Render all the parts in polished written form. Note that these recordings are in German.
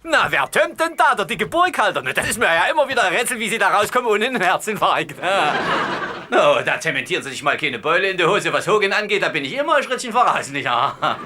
Na, wer tömmt denn da, der dicke Burghalter? Das ist mir ja immer wieder ein Rätsel, wie Sie da rauskommen ohne einen Herzinfarkt. No, da zementieren Sie sich mal keine Beule in die Hose. Was Hogan angeht, da bin ich immer ein Schrittchen voraus, nicht wahr?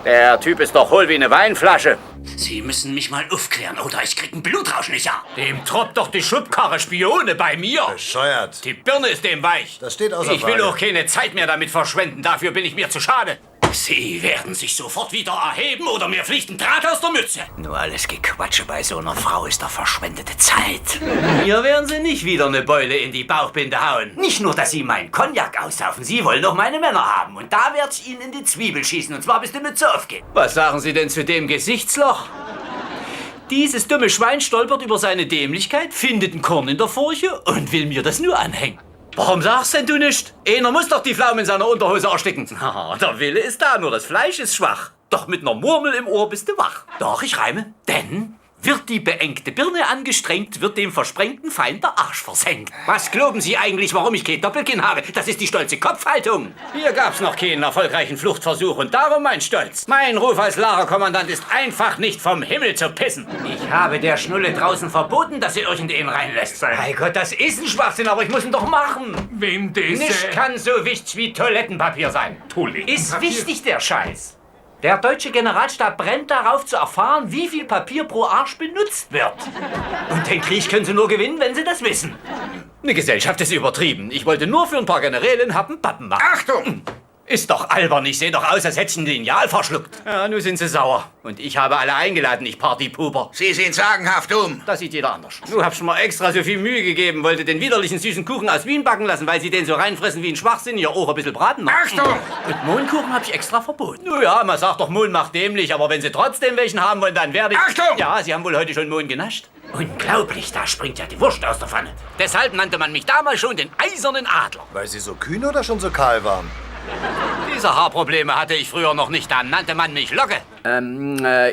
Der Typ ist doch hohl wie eine Weinflasche. Sie müssen mich mal aufklären, oder ich krieg einen Blutrausch, nicht wahr? Dem troppt doch die Schubkarre Spione bei mir. Bescheuert. Die Birne ist dem weich. Das steht außer Ich will Frage. auch keine Zeit mehr damit verschwenden. Dafür bin ich mir zu schade. Sie werden sich sofort wieder erheben oder mir fliegt ein Draht aus der Mütze. Nur alles Gequatsche bei so einer Frau ist doch verschwendete Zeit. Hier werden Sie nicht wieder eine Beule in die Bauchbinde hauen. Nicht nur, dass Sie meinen Cognac aussaufen, Sie wollen doch meine Männer haben. Und da werd ich Ihnen in die Zwiebel schießen, und zwar bis die Mütze aufgeht. Was sagen Sie denn zu dem Gesichtsloch? Dieses dumme Schwein stolpert über seine Dämlichkeit, findet ein Korn in der Furche und will mir das nur anhängen. Warum sagst denn du nicht? Einer muss doch die Pflaume in seiner Unterhose ersticken. Der Wille ist da, nur das Fleisch ist schwach. Doch mit ner Murmel im Ohr bist du wach. Doch, ich reime. Denn wird die beengte Birne angestrengt, wird dem versprengten Feind der Arsch versenkt. Was glauben Sie eigentlich, warum ich kein Doppelkinn habe? Das ist die stolze Kopfhaltung. Hier gab's noch keinen erfolgreichen Fluchtversuch und darum mein Stolz. Mein Ruf als Lagerkommandant ist einfach nicht vom Himmel zu pissen. Ich habe der Schnulle draußen verboten, dass sie irgendwen reinlässt. Mein Gott, das ist ein Schwachsinn, aber ich muss ihn doch machen. Wem das? Nicht kann so wichtig wie Toilettenpapier sein. Ist wichtig, der Scheiß. Der deutsche Generalstab brennt darauf zu erfahren, wie viel Papier pro Arsch benutzt wird. Und den Krieg können sie nur gewinnen, wenn sie das wissen. Eine Gesellschaft ist übertrieben. Ich wollte nur für ein paar Generäle einen Happen Pappen machen. Achtung! Ist doch albern. Ich sehe doch aus, als hätte ich ein Lineal verschluckt. Ja, nun sind sie sauer. Und ich habe alle eingeladen, ich Partypuper. Sie sehen sagenhaft um. Das sieht jeder anders. Nun hab ich mir extra so viel Mühe gegeben, wollte den widerlichen süßen Kuchen aus Wien backen lassen, weil sie den so reinfressen wie ein Schwachsinn, ihr Ohr ein bisschen braten. Achtung! Und Mohnkuchen hab ich extra verboten. Nun ja, man sagt doch, Mohn macht dämlich, aber wenn sie trotzdem welchen haben wollen, dann werde ich... Achtung! Ja, sie haben wohl heute schon Mohn genascht. Unglaublich, da springt ja die Wurst aus der Pfanne. Deshalb nannte man mich damals schon den eisernen Adler. Weil Sie so kühn oder schon so kahl waren? Diese Haarprobleme hatte ich früher noch nicht, da nannte man mich Locke.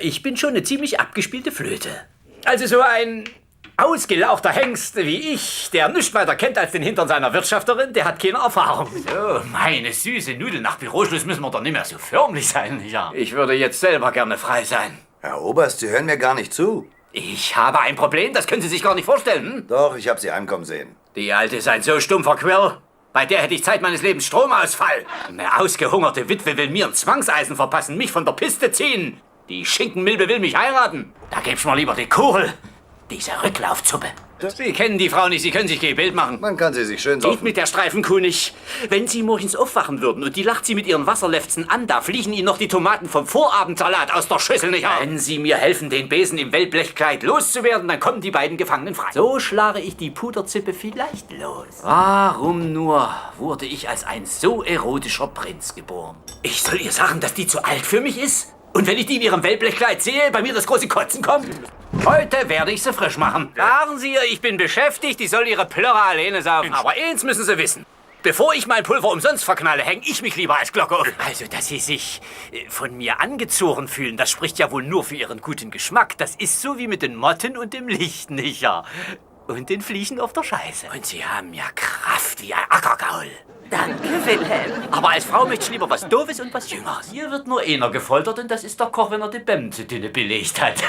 Ich bin schon eine ziemlich abgespielte Flöte. Also so ein ausgelauchter Hengst wie ich, der nichts weiter kennt als den Hintern seiner Wirtschafterin, der hat keine Erfahrung. So, meine süße Nudel, nach Büroschluss müssen wir doch nicht mehr so förmlich sein, ja. Ich würde jetzt selber gerne frei sein. Herr Oberst, Sie hören mir gar nicht zu. Ich habe ein Problem, das können Sie sich gar nicht vorstellen. Hm? Doch, ich habe Sie ankommen sehen. Die Alte ist ein so stumpfer Quirl. Bei der hätte ich Zeit meines Lebens Stromausfall. Eine ausgehungerte Witwe will mir ein Zwangseisen verpassen, mich von der Piste ziehen. Die Schinkenmilbe will mich heiraten. Da gib's mir lieber die Kugel. Diese Rücklaufzuppe. Sie kennen die Frau nicht, Sie können sich kein Bild machen. Man kann sie sich schön Geht saufen. mit der Streifenkuh nicht. Wenn Sie morgens aufwachen würden und die lacht Sie mit Ihren Wasserläfzen an, da fliegen Ihnen noch die Tomaten vom Vorabendsalat aus der Schüssel nicht auf. Wenn Sie mir helfen, den Besen im Wellblechkleid loszuwerden, dann kommen die beiden Gefangenen frei. So schlage ich die Puderzippe vielleicht los. Warum nur wurde ich als ein so erotischer Prinz geboren? Ich soll ihr sagen, dass die zu alt für mich ist? Und wenn ich die in ihrem Wellblechkleid sehe, bei mir das große Kotzen kommt? Heute werde ich sie frisch machen. Sagen Sie ihr, ich bin beschäftigt, die soll ihre Plörre alleine saufen. Aber eins müssen Sie wissen. Bevor ich mein Pulver umsonst verknalle, häng ich mich lieber als Glocke auf. Also, dass Sie sich von mir angezogen fühlen, das spricht ja wohl nur für Ihren guten Geschmack. Das ist so wie mit den Motten und dem Licht, nicht ja? Und den Fliegen auf der Scheiße. Und Sie haben ja Kraft wie ein Ackergaul. Danke, Wilhelm. Aber als Frau möchte ich lieber was Doofes und was Jüngeres. Hier wird nur einer gefoltert und das ist der Koch, wenn er die Bämmen zu dünne belegt hat.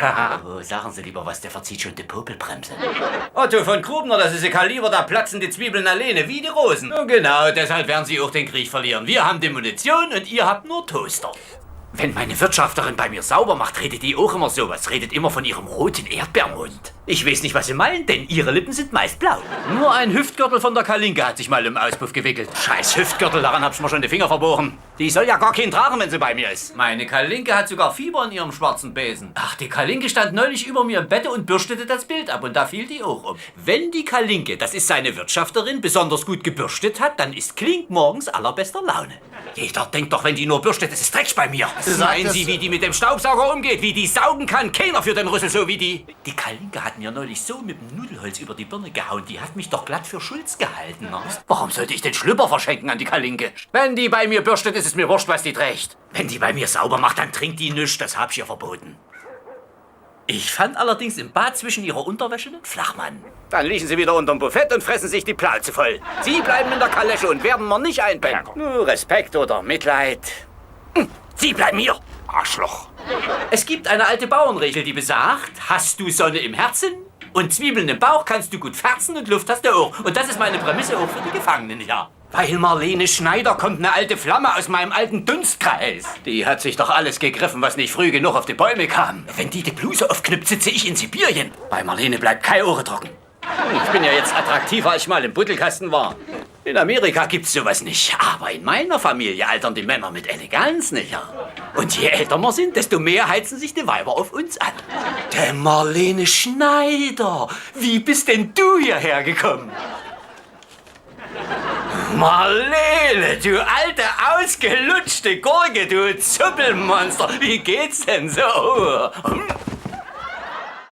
Oh, sagen Sie lieber was, der verzieht schon die Popelbremse. Otto von Grubner, das ist ein Kaliber, da platzen die Zwiebeln alleine, wie die Rosen. Und genau, deshalb werden Sie auch den Krieg verlieren. Wir haben die Munition und ihr habt nur Toaster. Wenn meine Wirtschafterin bei mir sauber macht, redet die auch immer sowas. Redet immer von ihrem roten Erdbeermund. Ich weiß nicht, was sie meinen, denn ihre Lippen sind meist blau. Nur ein Hüftgürtel von der Kalinke hat sich mal im Auspuff gewickelt. Scheiß Hüftgürtel, daran hab ich mir schon die Finger verbogen. Die soll ja gar keinen tragen, wenn sie bei mir ist. Meine Kalinke hat sogar Fieber in ihrem schwarzen Besen. Ach, die Kalinke stand neulich über mir im Bett und bürstete das Bild ab und da fiel die auch um. Wenn die Kalinke, das ist seine Wirtschafterin, besonders gut gebürstet hat, dann ist Klink morgens allerbester Laune. Jeder denkt doch, wenn die nur bürstet, das ist Dreck bei mir. Seien Sie, wie die mit dem Staubsauger umgeht, wie die saugen kann. Keiner für den Rüssel so wie die. Die Kalinke hat mir neulich so mit dem Nudelholz über die Birne gehauen. Die hat mich doch glatt für Schulz gehalten. Warum sollte ich den Schlüpper verschenken an die Kalinke? Wenn die bei mir bürstet, ist es mir wurscht, was die trägt. Wenn die bei mir sauber macht, dann trinkt die nichts. Das hab ich ihr verboten. Ich fand allerdings im Bad zwischen ihrer Unterwäsche einen Flachmann. Dann liegen sie wieder unterm Buffett und fressen sich die Plauze voll. Sie bleiben in der Kalesche und werden mir nicht einpennen. Nur Respekt oder Mitleid. Sie bleiben hier. Arschloch. Es gibt eine alte Bauernregel, die besagt, hast du Sonne im Herzen und Zwiebeln im Bauch, kannst du gut ferzen und Luft hast du auch. Und das ist meine Prämisse auch für die Gefangenen, ja. Weil Marlene Schneider kommt eine alte Flamme aus meinem alten Dunstkreis. Die hat sich doch alles gegriffen, was nicht früh genug auf die Bäume kam. Wenn die Bluse aufknüpft, sitze ich in Sibirien. Bei Marlene bleibt kein Ohr trocken. Ich bin ja jetzt attraktiver, als ich mal im Buttelkasten war. In Amerika gibt's sowas nicht. Aber in meiner Familie altern die Männer mit Eleganz, nicht ja? Und je älter wir sind, desto mehr heizen sich die Weiber auf uns an. Der Marlene Schneider, wie bist denn du hierher gekommen? Marlene, du alte, ausgelutschte Gurke, du Zuppelmonster, wie geht's denn so?